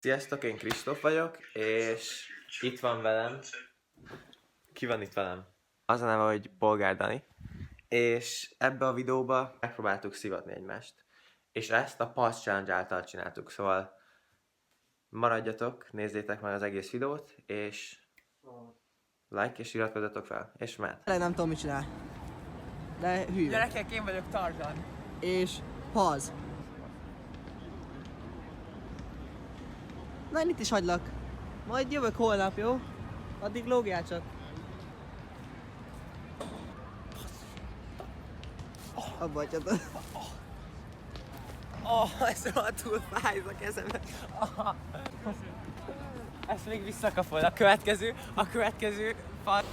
Sziasztok, én Kristóf vagyok, és itt van velem... Ki van itt velem? Az a neve, hogy Polgár Dani. És ebbe a videóba megpróbáltuk szivatni egymást. És ezt a Pulse Challenge által csináltuk, szóval maradjatok, nézzétek meg az egész videót, és like és iratkozzatok fel, és mehet. Nem tudom, mit csinál. De hű. Gyerekek, én vagyok Tarzan. És paz. Na, én itt is hagylak. Majd jövök holnap, jó? Addig lógjál csak. Abba hagyjad. Ez rohadtul fáj a kezembe. Ezt még visszakapod. A következő fal.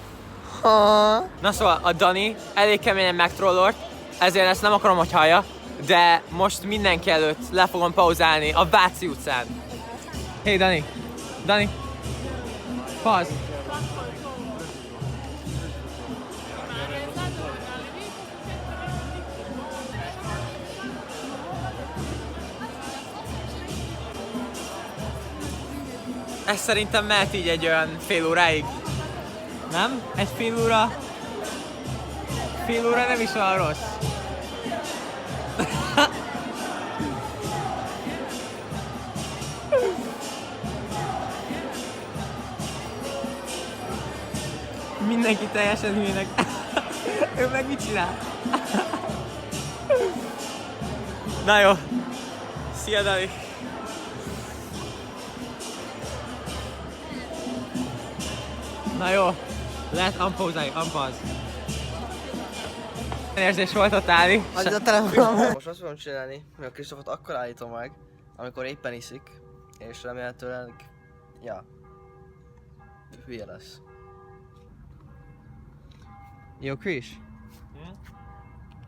Na szóval, a Dani elég keményen megtrollolt, ezért ezt nem akarom, hogy hallja, de most mindenki előtt le fogom pauzálni a Váci utcán. Hey Dani! Dani! Pause! Ez szerintem mehet így egy olyan fél óráig. Nem? Egy fél óra? Fél óra nem is olyan rossz. Mindenki teljesen hülyének. Ő meg mit csinál? Na jó. Szia Dani. Na jó. Lehet unpause-álni, unpause. Érzés volt ott állni. Hagyd a telefonom. Most azt fogom csinálni, hogy a Kristófot akkor állítom meg, amikor éppen iszik, és remélhetőleg, ja, hülye lesz. Jó, Kris?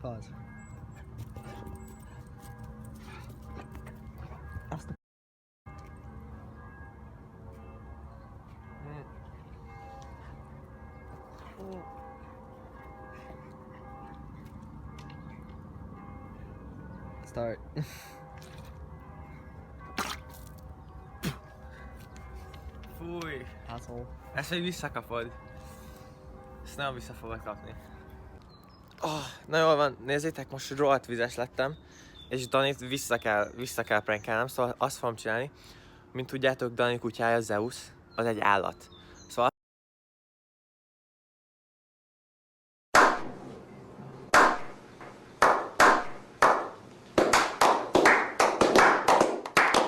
Pause. Azt a... Start. Fúj. Asshole. Ezt még visszakapod. Ezt nem vissza fogod kapni. Na jól van, nézzétek, most rohadt vizes lettem, és Danit vissza kell prankelnem, szóval azt fogom csinálni. Mint tudjátok, Dani kutyája Zeus, az egy állat. Szóval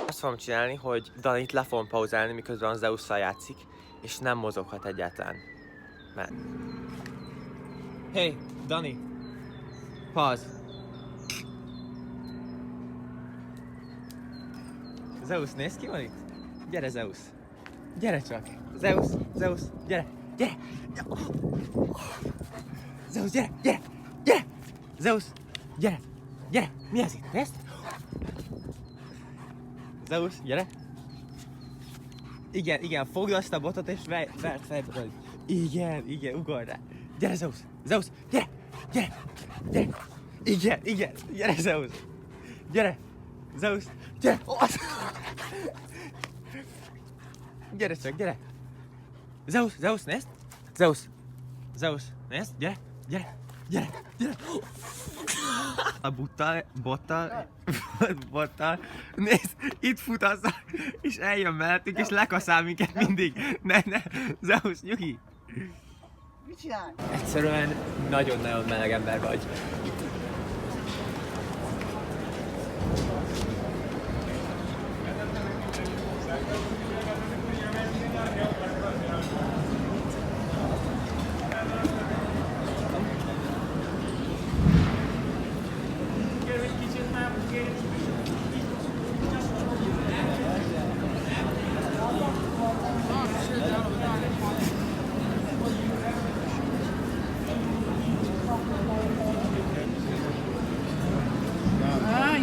azt fogom csinálni, hogy Danit le fogom pauzálni, miközben a Zeusszal játszik, és nem mozoghat egyáltalán. Mert... Hey, Dani. Pause. Zeus, nézd ki van itt? Gyere Zeus. Gyere csak. Zeus, gyere. Gyere. Zeus, gyere, gyere, gyere. Zeus, gyere, gyere. Mi ez itt? Nézd. Zeus, gyere. Igen, fogd azt a botot és verd fejbe rajta. Igen, ugorj rá. Gyere Zeus, gyere, gyere, gyere. Igen, gyere Zeus. Gyere, Zeus, gyere. Gyere csak, gyere. Zeus, nézd. Zeus, nézd, gyere. A bottal, nézd, itt fut azzal, és eljön mellettünk, és lekaszál minket mindig. Ne, Zeus, nyugi. Mit csinálj? Egyszerűen nagyon-nagyon meleg ember vagy.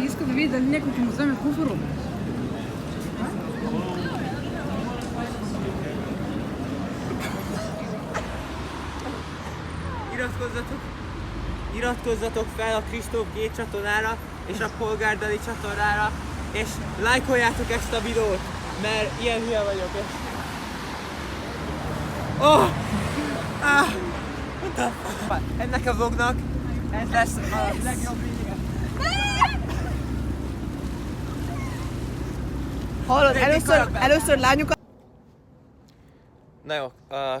Иска да види дали някой ще му вземе куфаро. Iratkozzatok fel a Kristóf G csatornára és a Polgár Dani csatornára, és lájkoljátok ezt a videót! mert ilyen hülye vagyok. És... Oh! Ah! What the fuck? Ennek a vlognak ez lesz a legjobb vége. Hallod, először lányokat... Na jó,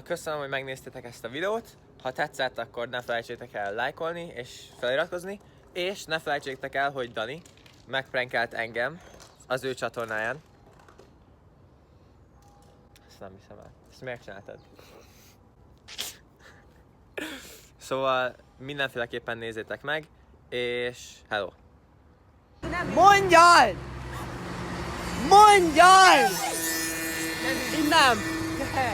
köszönöm, hogy megnéztétek ezt a videót. Ha tetszett, akkor ne felejtsétek el lájkolni és feliratkozni. És ne felejtsétek el, hogy Dani megprankelt engem az ő csatornáján. Ezt nem hiszem el. Ezt miért csináltad? Szóval mindenféleképpen nézzétek meg, és hello! Mondjál! Mondjál! Innen!